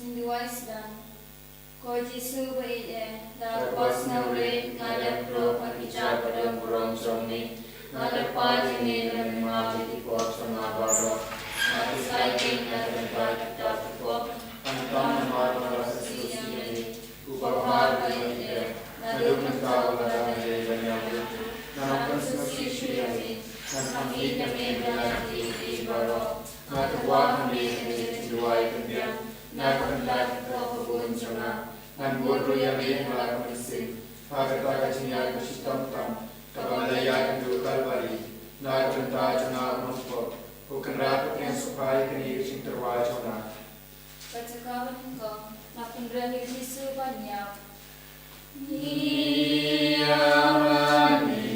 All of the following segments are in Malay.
Sinduaisdan, Ko Jesu baide, da pas naure, ngada pro pakicha padam purom somni, ngada paji ne ma di pop sama baro, ngada sai ke ngada pa ta pop, antam ma ma si yamni, upahar baide, ngada mata wala ne banyamu, ngada susi shiyami, ngada hina me banati baro, ngada wa me Sinduai kenyang, ngada pun cuma, ngan bodoh yang melakukan mesin, pada kajian kesistem tam, kebalaya kendukal bari, ngan tentang cina menopok, bukan rapat yang supaya kini sing terwajona. Percakapan engkau, nak penderani Yesus banyak. Yamani,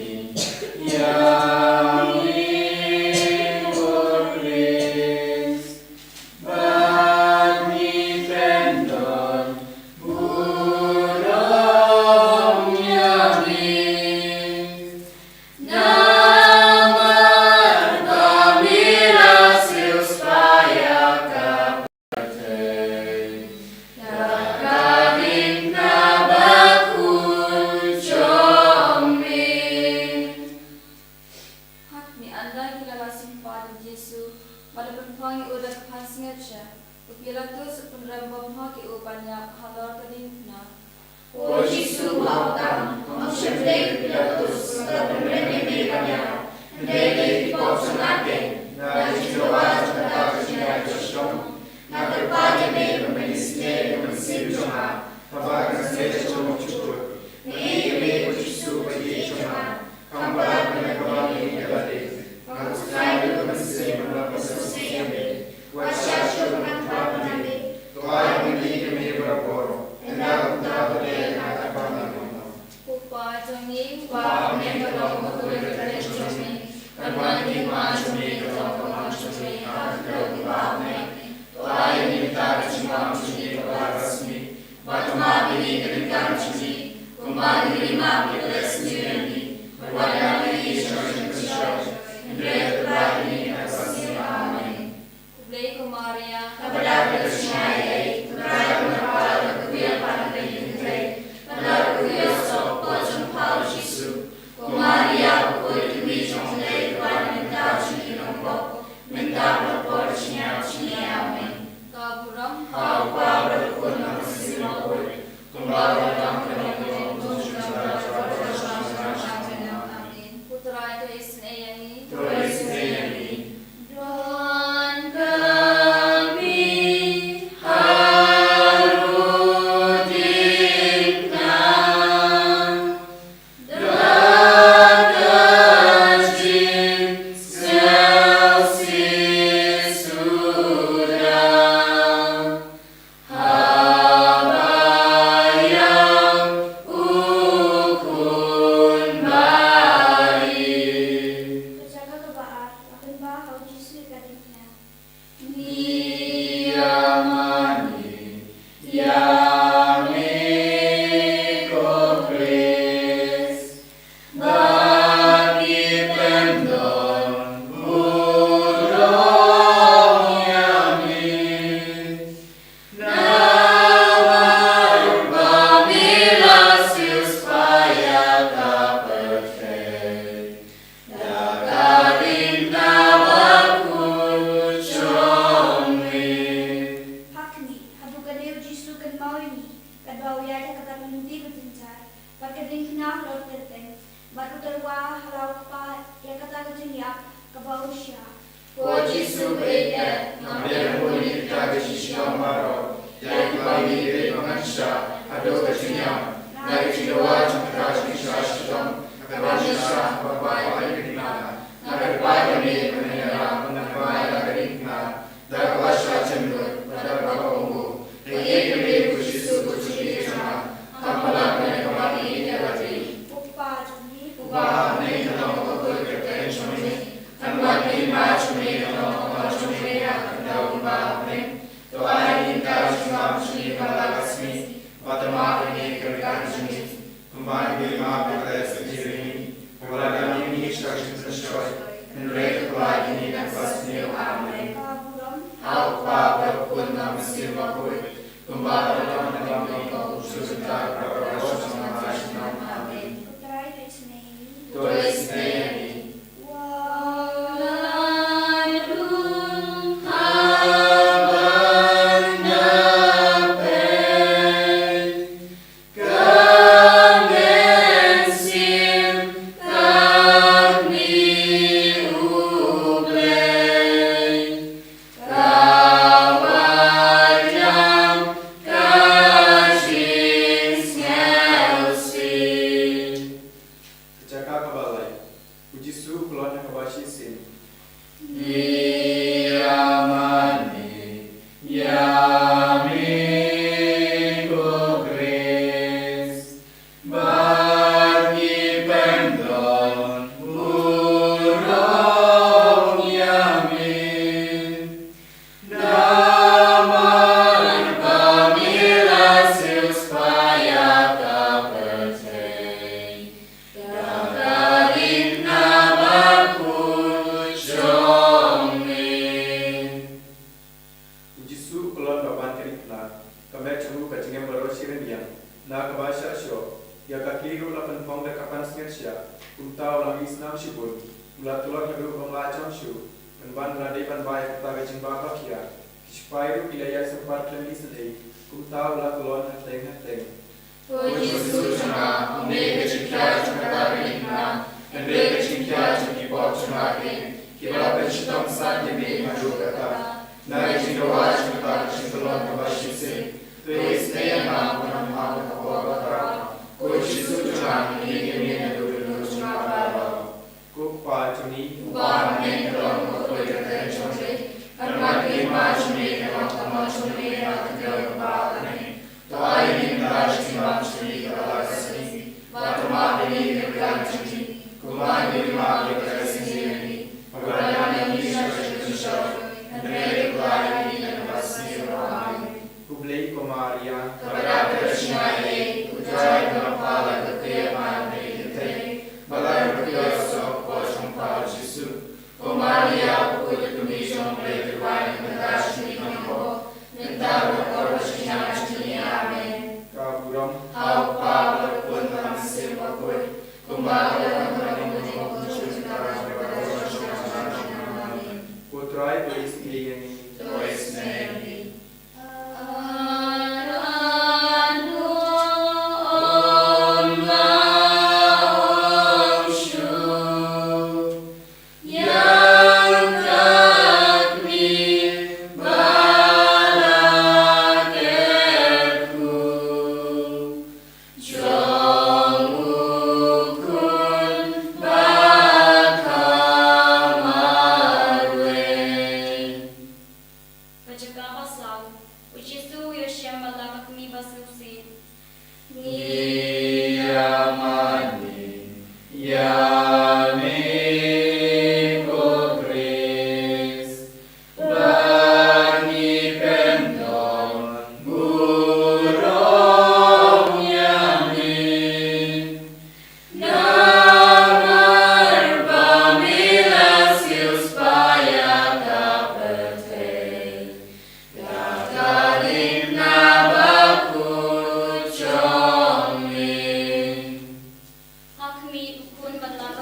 Hak mi ukun batlang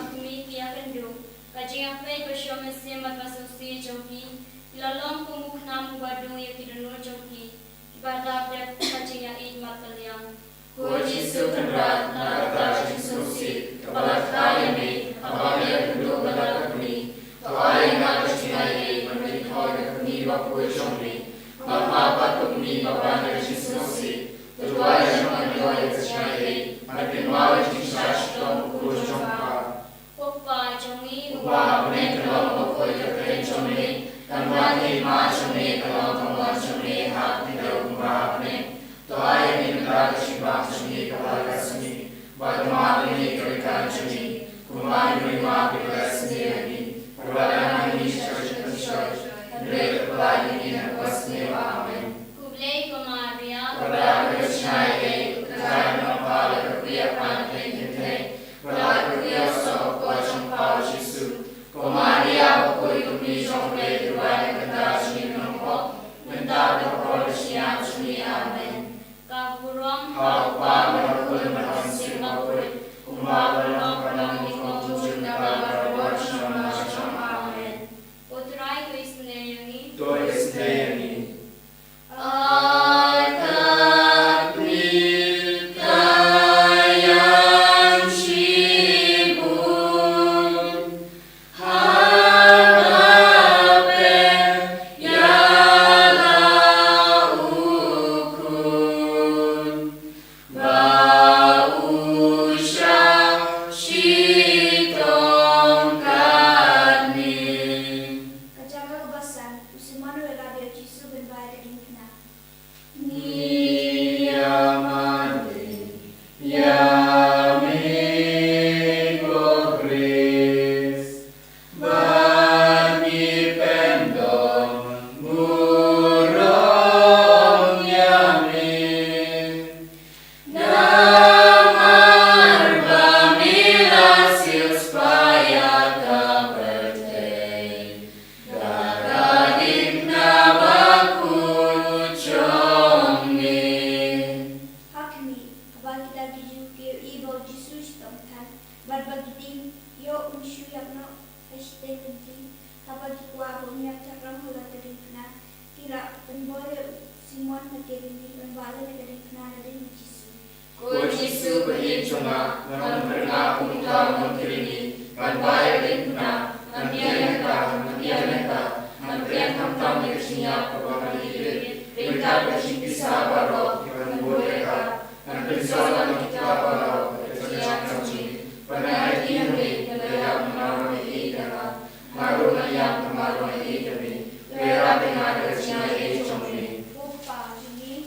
Simon nagkikinig ang bala na ganit din ni Jesus. Ko Yesu berhijunga, nan pernah ikaw mengkirini, kan bayar na, nan biarkan, nan priyankam tam yasinya pabakali, ringkap bersih kisah baru, kan bolehkah, nan persoalan kita baru, kerjaan kami, pernah diambil, dalam menaruh ikan, maru ayam kemaru ikan, lera dengan kerjanya ecomini,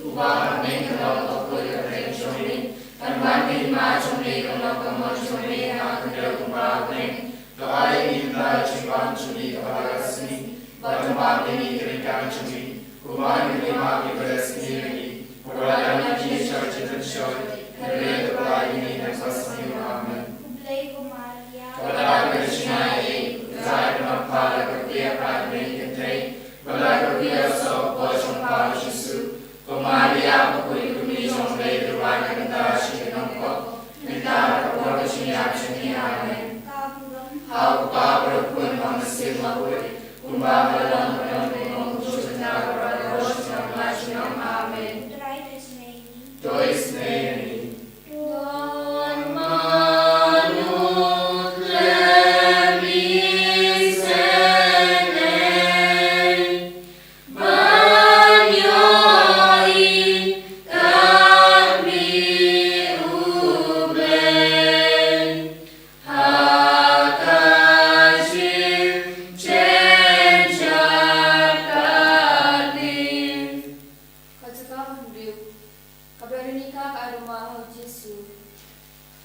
ubah mengenal aku kerjanya. Kan mandi macam ni kalau kamu curi aku dah kumpulkan, doa kita cipam curi kepada sini, batu maaf ini keringan curi, kuman ini maaf beresni lagi, pokoknya lagi cari cari, kerja doa ini dan pasti amin. Kublai ko Maria. Pada Krishna saya kenapa kerja pada kita, pada kerja sok bocor pada Yesus. Maria pokoi kumi jombe doa kita sikenang ko minta kepada siap amin. Hau pa berpun manusia mapoi kumba dalam penuh berjuta kepada Rasul amin. Dois neni. Kasih Tuhan,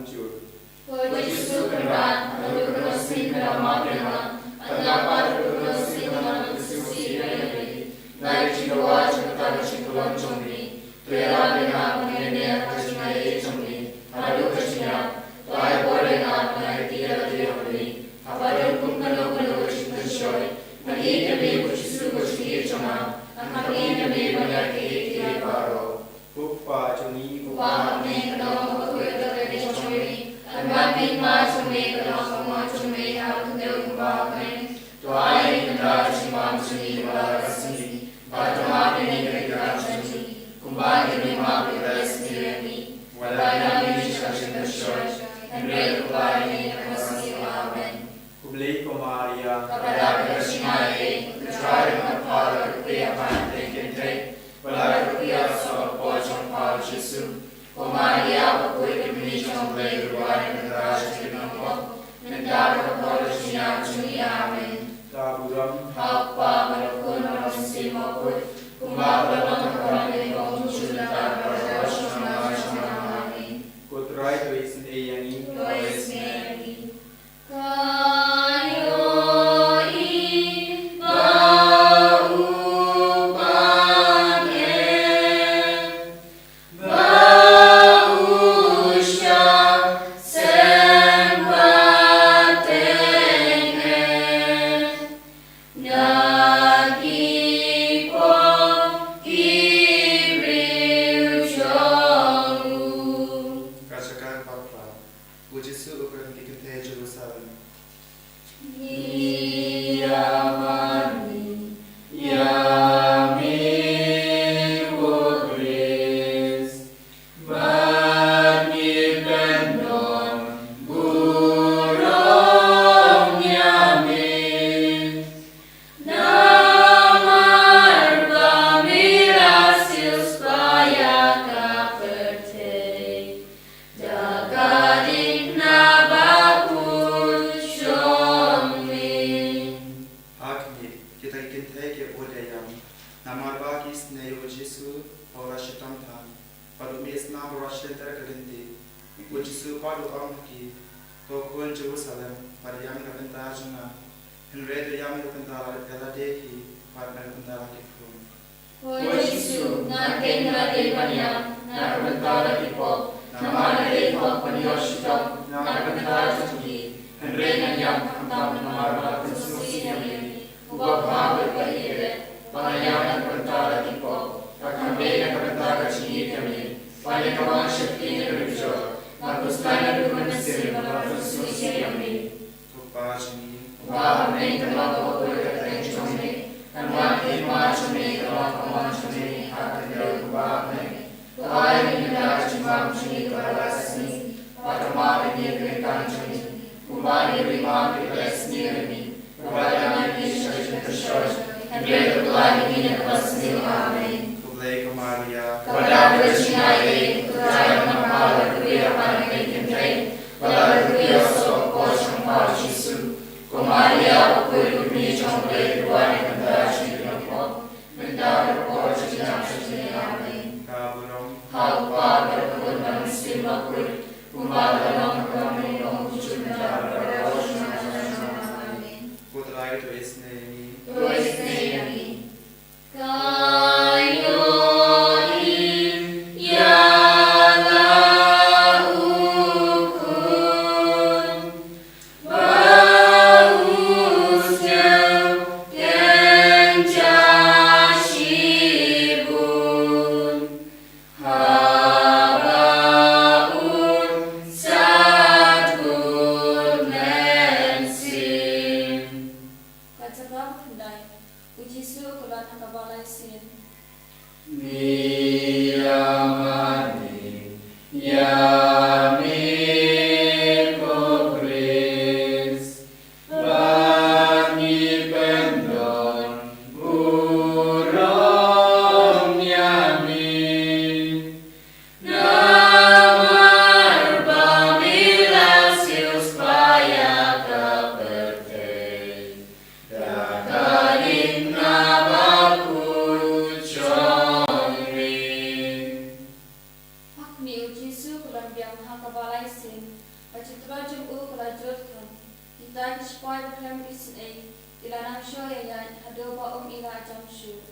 hancur. Puji syukurlah untuk kasih kerama Tuhan, dapat berkasih dengan suci dari dari jiwa serta kesimpulan cumi, telah dengan mengenai kesinai cumi, adu kesinap, telah dengan mengenai tidak beri, apa hukum penuh cinta syoi, bagi kami puji syukur cuma, kami kami menyakiti diri baru. Upah cumi Upah kami kenal dari cumi. Kami cumi kenal cumi aku kembali. Tuhan kita simpan sini kasih. Pada malam ini kita janji kembali lima kita sendiri. Walau kami saksi bersyukur dan berkembali kasih amin. Kubli Maria Kepada kesinai mencari kepala kepiapan terkentai. Walau kepiasa pojok pal Yesus. Maria berkuih demi jomblai luar negara Singapura. Mendapat kepala siang dunia amin. Taburam Apa melukun manusia makut. Kumbang orang yang muncul dalam bersama amin. Kutrai tuisin eyani Dois Mary. Joyayan, Adoba Ila Jamshu.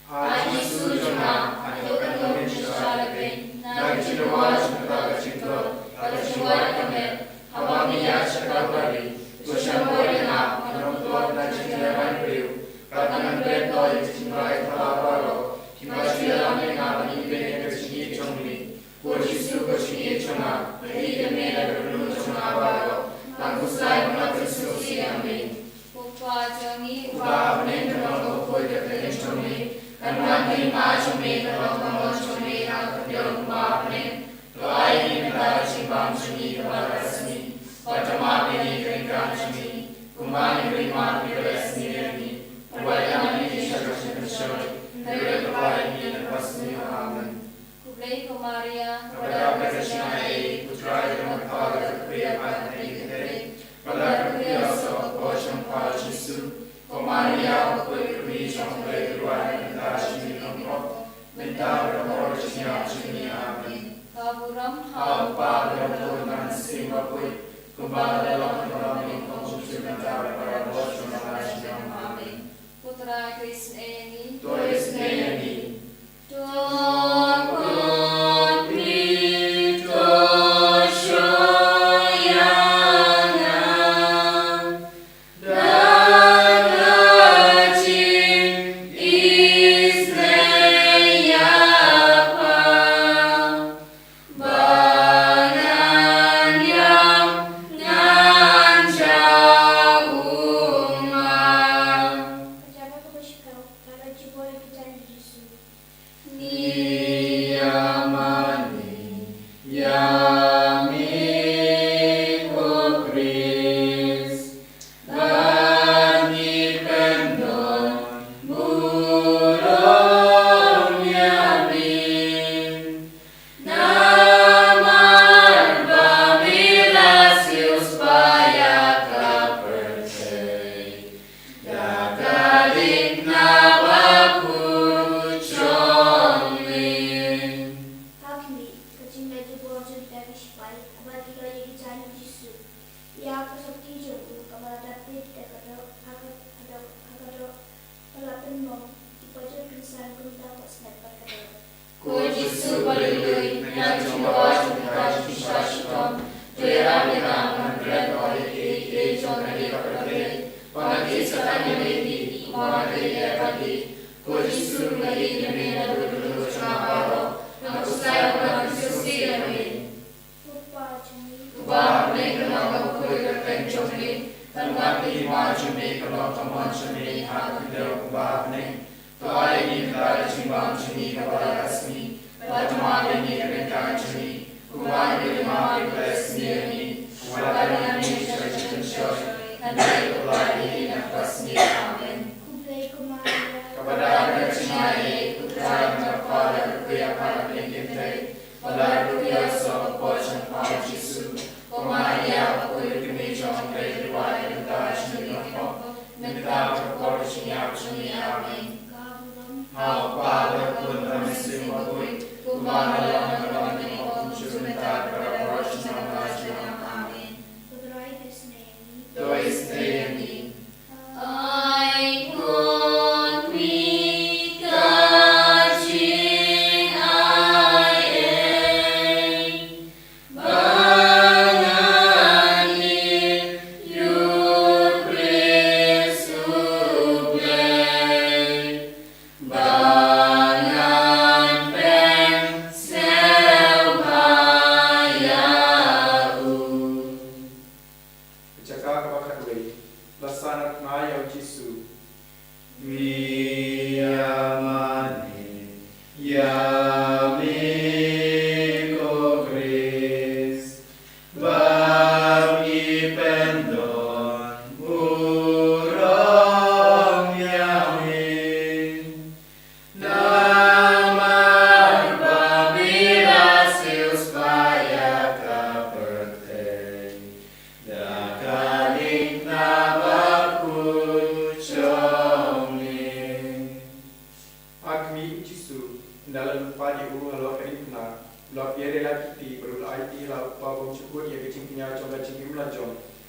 Aji Sujana, Adokan Sharapin, Naginawa Chintagachinko, Alachwakamet, Havamiya Chakabari, Tushamborina, Manopot Nachinavan Priu, Katanan Breto, Timrai Talabaro, Kimachilana, Ibene Chingi Chongli, Kojisu Chingi Chona, Rita Mena Chonavaro, Langusai Manakisu Siami, Upa Jangi, Ubabne, Kanoko, Chongli, Kanmati Machome, Kanoko Chome, Nakadil Babne, Lai Nadachi Bamchini, Kavarasni, Patamabini, Kankanchini, Kumani Riman, Vilasni, Wayani, Shakashakashari, Nirakapai, Pasni, Amen. Kublai Kumaria, Padapakashinae, Putraya Makala, Kriya Patni, Padapakriya Pocham Pachisu, Kumaria, Puri, Chambre, Ruan, Dashini, Kampo, Mentara, Porchia, Chini, Amen. Kaburam, Padra, Purman, Simapui, Kumbala, Lokami, Konsumentara, Parabosham, Amen. Putra Krisneni, Tois Neyani,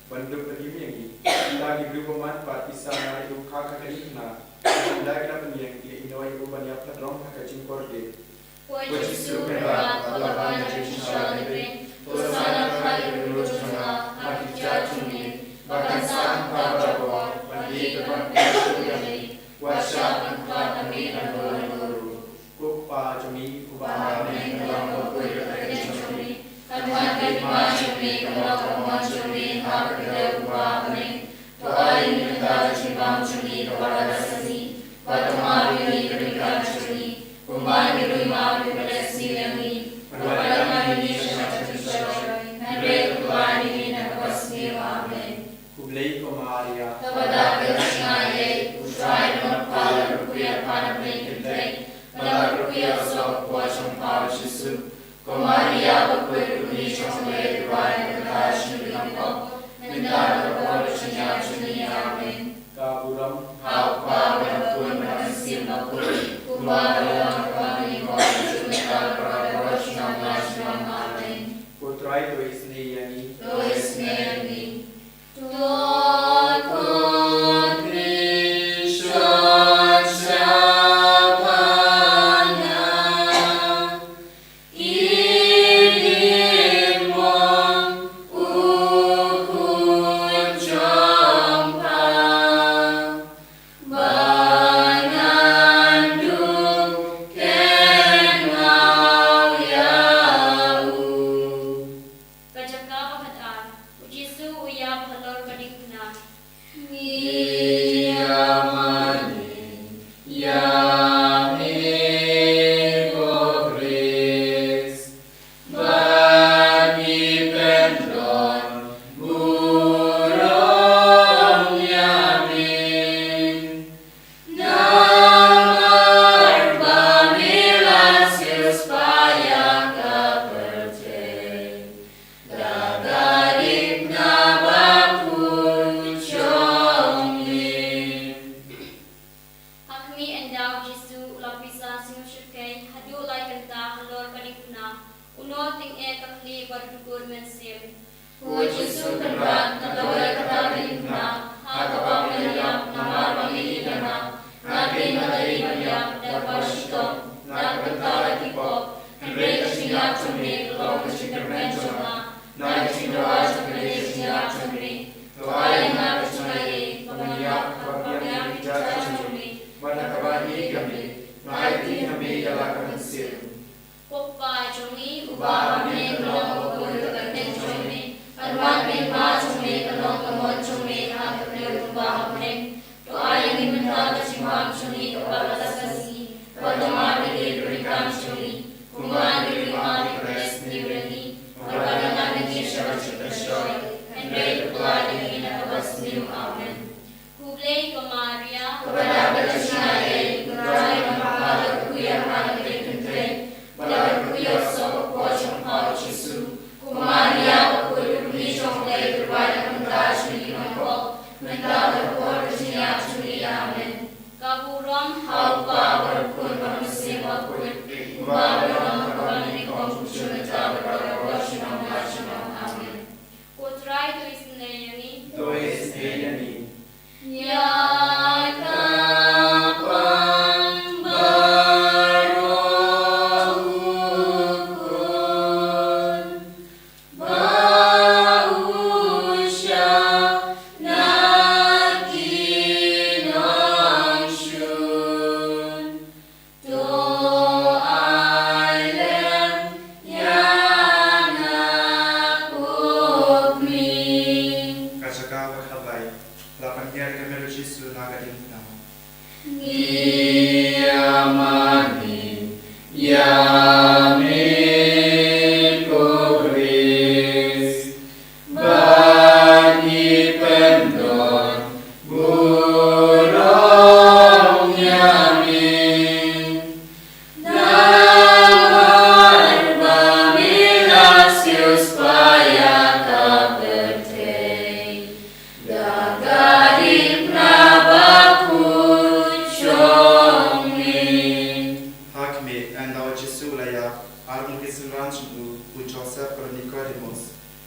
Bandung pergi yang lagi berupaman partisan hari ukha kakalina lagi dapat yang inoi ubani apa drong kakacing korde Puji Superat, Alaban Rishalibin, Tosana Kali Rujana, Akijat Chunin, Bakansan Pabakor, Bandi Kepantasuri, Wasyapan Katamina Guru, Kupa Jumi, Kupa Amin, Kalamba Kuya Chumi, Kalwan Kalima Chumi, Kalakaman Chumi, Hakadeu Kupa Amin, Toai Nita Chibam Chumi, Kawadasasi, Batamari Rika Chumi, Kumani Rumari Palestiniani, Palamani Shashashashari, Henry Kulani Nakasmi Amen. Kublai Komaria, Tabada Sinaye, Utrai not Pala Rukuya Panapin Play, Pala Rukuya Sok Washam Power Shisu, Komaria Bakway Nisham Lay, Ryan Kashi Lampo, Nindala Korachanya Chuni Amen. Kaburam, How power Pun Manasim Puri, Kumara Kwani Kwani Roshna Lashna Amen. Putrai Toisni Yani, Lois Mary,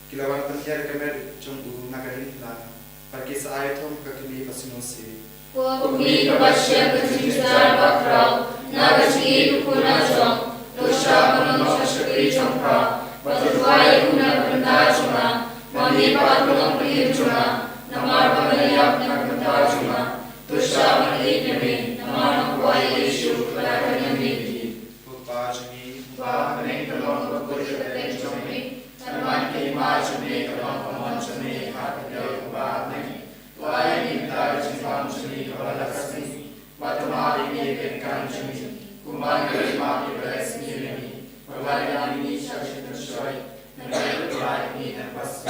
Kilawan penjara kemer jumbu nagarin lang Perkisai tom kakili pasinosi. Kumi kabasya kajinjar bakrau, nagashki kuna jong, dosha manong shakri jongka, batuai kuna benda cuma, mami patulong pelih cuma, namar pemeliap nak benda cuma, dosha mali nyami, namar kuai Yesu kelakar nyami. Upajani, Ba meni kalong berkulit keteng jomri, tanman kima jomri kalong pemon jomri hakadil ba meni. Tuai minta jimbang jomri kepala kasih, batamari meyakinkan jomri, kumbang kelima beres sendiri, perlahan ini syakit tersyoi, negara tuai ini dan pasti.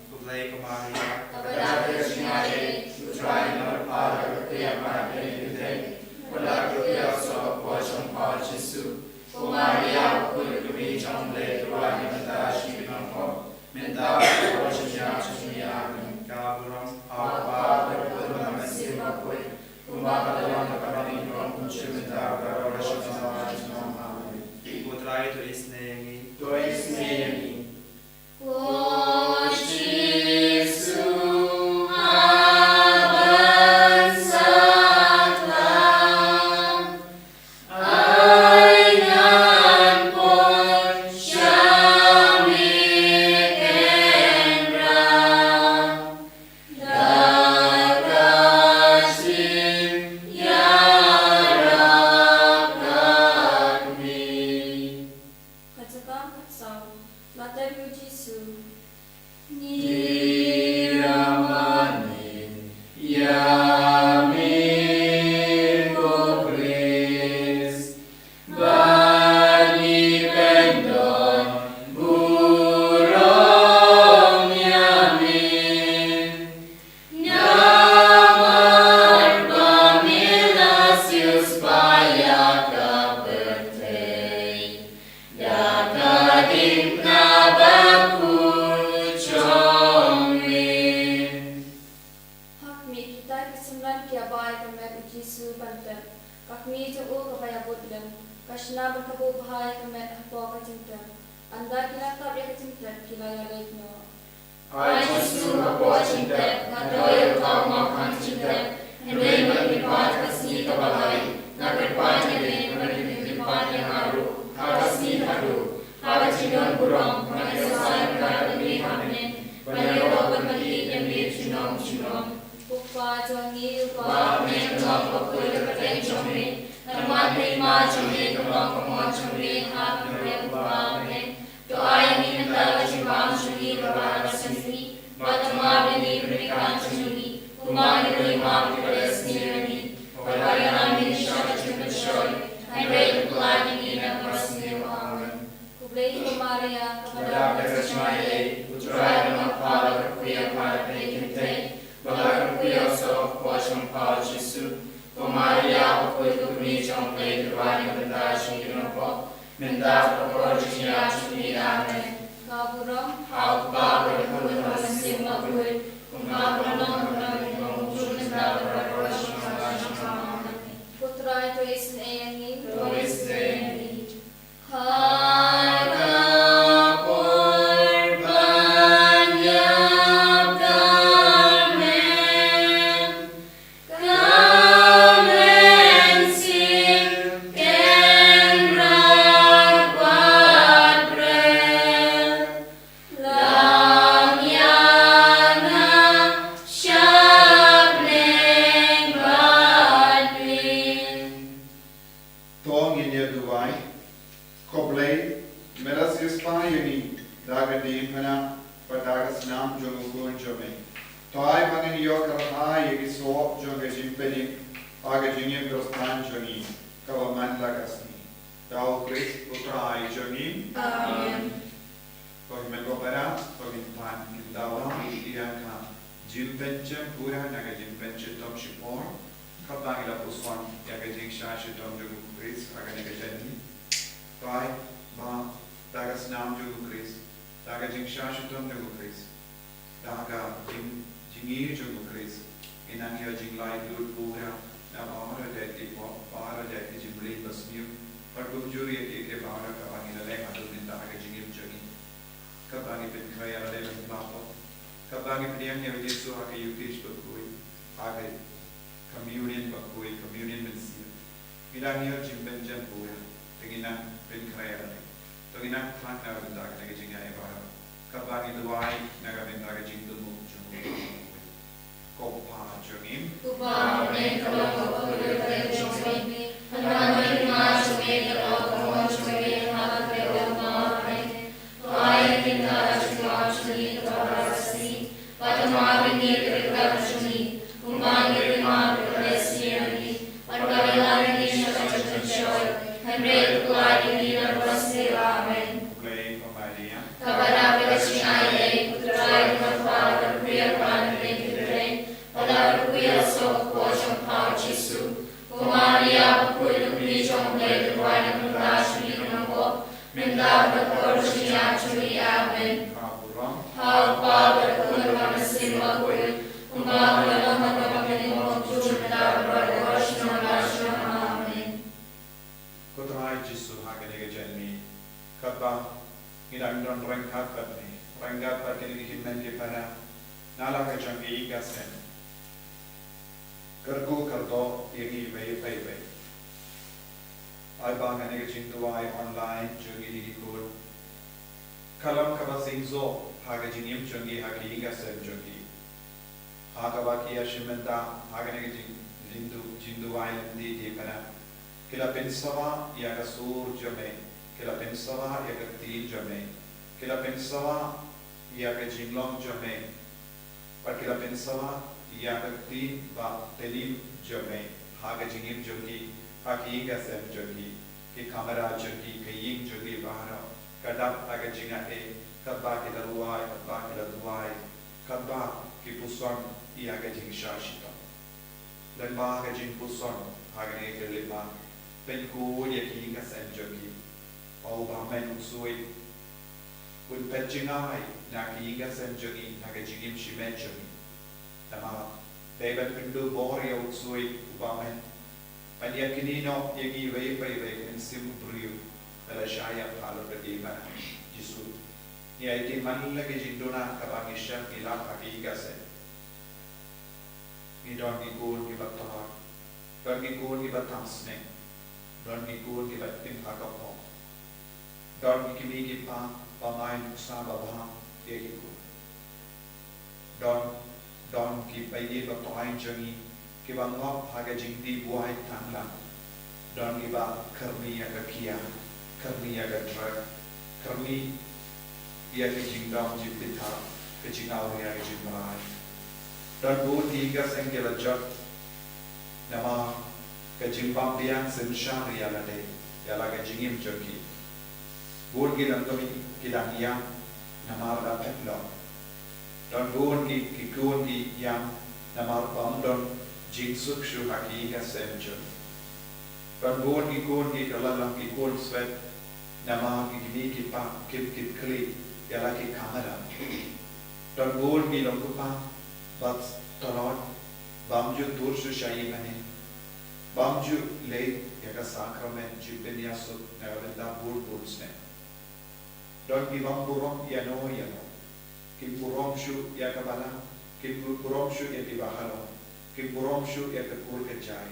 Kublai Kamaria, Kepada Krishnaya, Sutrai Narpada Ketia Pada Yudhai, Pada Ketia Sob Wajong Pal Jesu, Kumaria Kuri Kumi Jomble Tuai Minta Shibinampo, Minta Wajanya Chumiyami, Kaburam, Apa Berpuluh Masih Makui, Kumbang Dalam Kapani Rom Kunci Minta Karo Rashidama Rashidama Amin. Putrai tu isnemi, Doi Smiyami. Kapag ipin kaya rin ang plato, kapag Kabangi pediang ya Yesus hake Eucharist bakui, hake communion mensia. Midang yo jimben jan buya, tegina ben kaya ni. Tegina tang na ben dak nage jinga e bara. Kabangi duai naga ben dak jing tumu jumu. Kopa jungim. Kuba ne kalau kau boleh jumpa, hanya lima jumpa kalau kau jumpa hal terlalu ramai. Tuai kita cuma jumpa terasi, pada malam ini kita jumpa, umangi lima berlesiani, pada hari ini kita jumpa, hendak kulai ini berpasti amin. Kulai pembadian. Kabar berkasi ayat putra yang berpada pria pandai. Pada kuya sok pojong pau Yesu, Maria kuya beli jong leh tuan berkas di nangko, minta berkorban curi amin. Hal pada kuya manusia kuya, umat dalam hati menimba minta berkorban amin. Kutrai Yesu hagane gejani, kaba ngidang don rengkat batni, rengkat batni dihimen di pada nala kejangi igasen. Kergo kerdo yagi bay. Ay bangane gejintuai online jungi digikul. Kalam kaba singzo haga jinim jungi hagi igasen jungi. Haga bakia shimenda hagane gejintuai di pada. Kila pensawa yaga sur jame, kila pensawa yaga tin jame, kila pensawa yaga jinglong jame, par kila pensawa yaga tin ba telim jame, haga jingim jogi, haki gasem jogi, ki kamera jogi, ki ying jogi bahara, kadap haga jingate, kadba kila duai, kadba ki puson yaga jing shashita, lemba haga jing puson haga ne kelima. Penku dia kini kasih jogi, au bamen usui, pun penjengai nak kini kasih jogi, nak jingim shimen jogi, nama beban pendu bori usui bamen, pada kini no yagi way pensim beriu, pada saya kalau berdiam Yesus, ni itu mana lagi jindona kabangisha milah kini kasih, ni don ikut ni batahar, don ikut ni batasne. Don ikut kita timpa kapal, don kimi kita pamain usaha bahang ikut, don kita ini bertoain jangi kita ngop harga jingdi buai tangla, don kita kerni agak kia, kerni agak drag, kerni ia kejingdam jipita, kejingau ia kejingmarai, don buat tiga sengkelajat nama kejimbang biang semsyar yalade yalaga jingim jogi bur gilang kami kilang yang namar dapat lo dan bur ki yang namar bandon jing sukshu haki ka semjon dan bur ki kalalang ki kun sweat namar ki pa kip kli yalaki kamera dan bur ki longkupa bat tolon bamju tursu shayi mane Bamju lei yaga sakrament jibben yasu nagabenda bursne. Don ki bamburom yano, ki burom shu yaga bala, ki burom shu yaga bahalo, ki burom shu yaga kurke jai.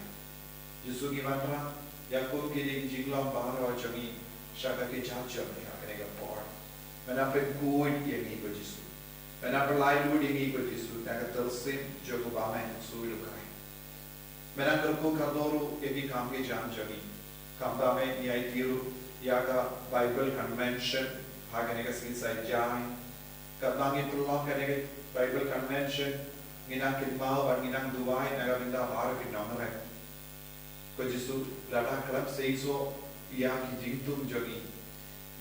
Yesu ki mantra yakub ki ding jinglam bahalo jangi shaka ki jajam yaga nega por. Mena pe kuin yagi ko Yesu. Mena pe lai lu dingi ko Yesu naga tersin jogo bamen suilukai. Menanggar ko kadoro yagi kam ke jam jagi kamba me niai tiru yaga Bible convention hagane ka sinsai jai kabangi pulong kane Bible convention nginang kilmau ar nginang duai naga binda har ki namare ko Yesu lada kalap seiso ya ki jingtum jagi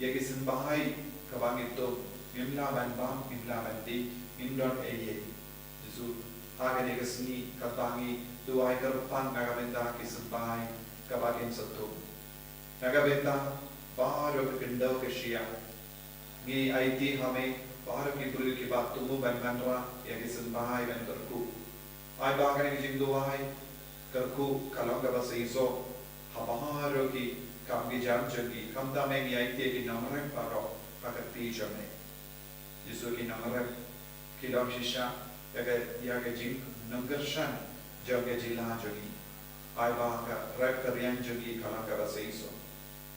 yagi simbahai kabangi to imla ban di indon eye Yesu hagane ka sini kabangi Duai kerpan nagabenda kisembahai kabagin satu. Nagabenda baru berkendau ke Syia. Ni IT hame baru kibul kibat tumu ban mantra yang kisembahai ban kerku. Ai bagan yang jingduai kerku kalau gabasa iso habaru ki kami jam jagi kamda me ni IT ki namrem paro pakati jame. Yesus ki namrem kilom shisha yaga jing nungershan jaga jila jogi ai ba ka rek karian jogi kala ka basaiso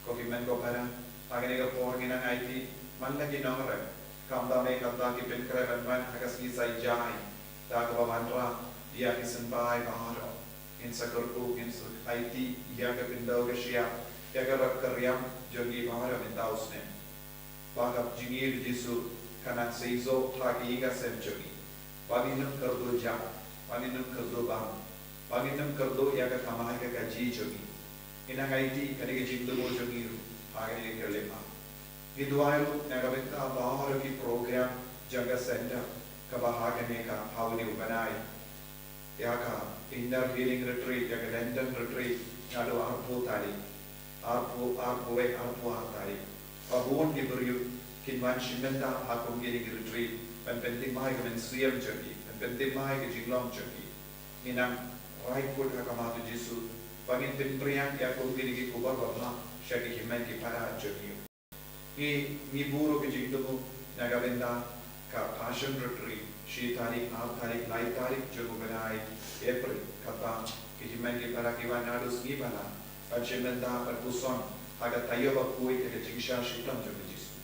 ko himen ko para agane ka por gina IT mallagi nongre kamba me kata ki penkre ban hagasni sai jai da ka bandra dia kisenbai baharo in sakurku in IT yaga pindau ke sia yaga rek kariam jogi baharo mintausne baga jingir jisu kanan seizo lagi ga sem jogi waginam kardo ja waginam kardo ba waginam kardo yaga kamai ka gaji jogi ina IT kanige jingdo mo jogi agane ke lema Iduairu nagabenta bahar ki program jaga center kabahagane ka hawni ubanai yaka inner healing retreat yaga London retreat nadu arpu tari arpu tari abun diberiu kinwan shimenda hakum healing retreat pen penting mai ka mensuam jogi pen penting mai ka jinglom jogi inang right put hakamatu jisu pangin pinpriang yakum healing ki kubar babla shaki himen ki para jogi mi buru ke jingdo nagabenda ka passion retreat shi tarik 8 tarik 9 tarik jogo benai April kata ke jimen ke para ki wanadu sni bana ajemenda perkuson aga tayo ba kui ke jingsha shitam jogo jisu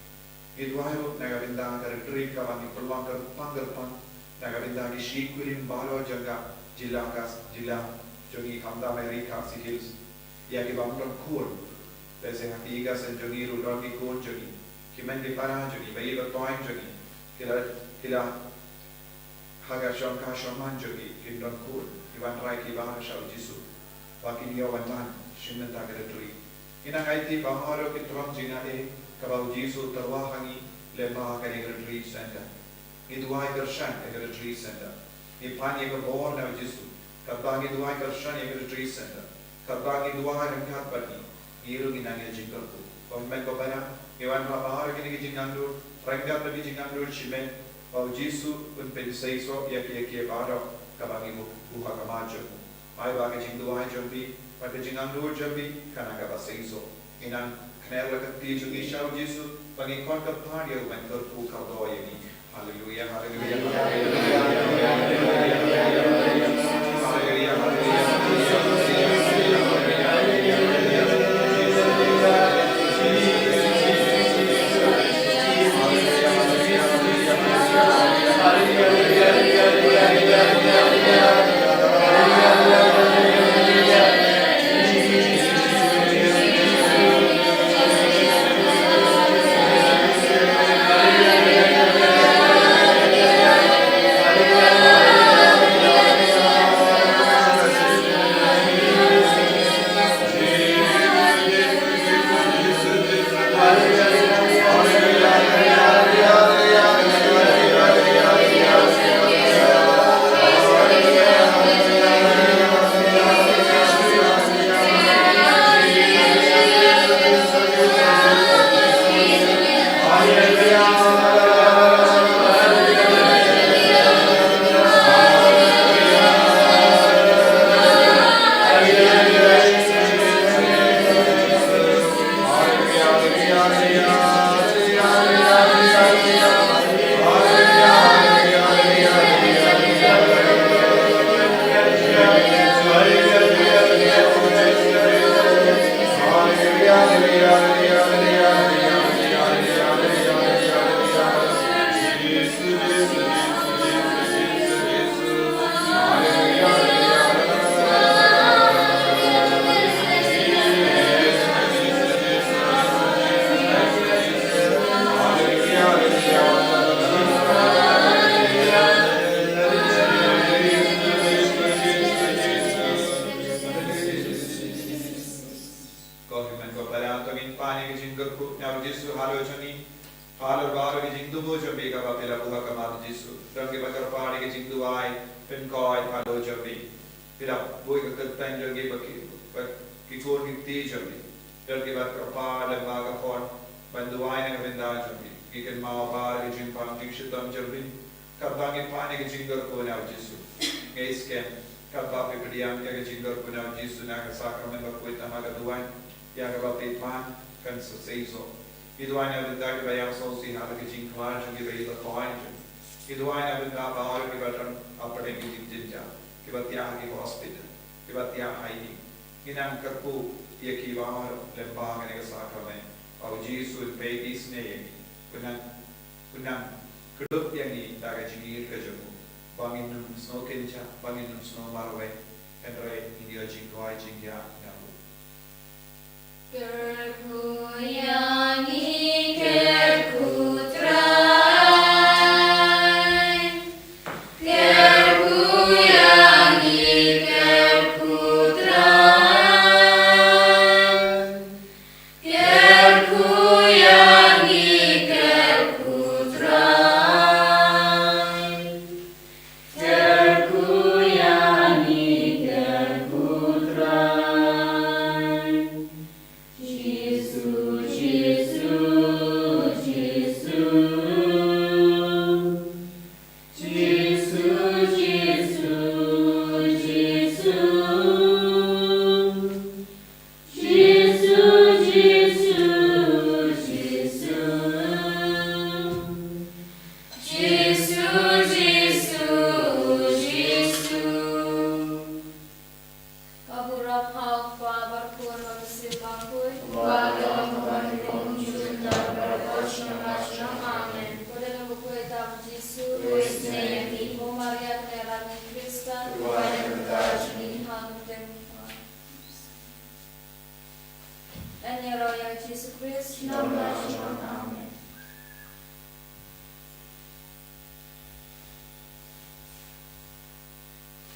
idwairo nagabenda ka retreat ka wani perlangkar panggerpan nagabenda ki shi kulim balo jaga jila jogi kamda Amerika sikils ya ki bamdon cool Pese hatiga sen jogi rudor ki kon jogi kimen di para jogi bayi bertoin jogi kila haga shonka shoman jogi kindon kur iwan rai ki bahar shau jisu wakin yo wanman shimen tagare tui ina ngaiti baharo ki trom jina e kabau jisu terwahangi lema kari retreat center idwai darshan e retreat center ipani ko bor na jisu kabangi idwai darshan e retreat center kabangi idwai rangkat bati Iru ginanya jingkalku. Pemimpin kopana, Iwan Bahar gini jingandur, Rangga lebih jingandur cimen, Bau Jisu pemimpin seiso yaki baro kabangi buha kamajo. Mai bagi jingduai jambi, pada jingandur jambi kana kaba seiso. Inan kenal keti jugi shau Jisu, bagi kon kapar ya umentor ku kado yani. Haleluya, haleluya, haleluya, Iduai na benda bahwa kita dalam apa yang kita jinja, kita tiang di hospital, kita tiang haini. Inang kerpu ia kiwah lembah dengan kesakramen. Au Yesus babies ne, kunang kedut yang ni daga jingir kejamu. Bangin num snow kenca, bangin num snow marway, Android India jingwai jingya namu. Kerku yangi kerku trai. Dan ya roh yang Yesus Kristus, Nama Amen.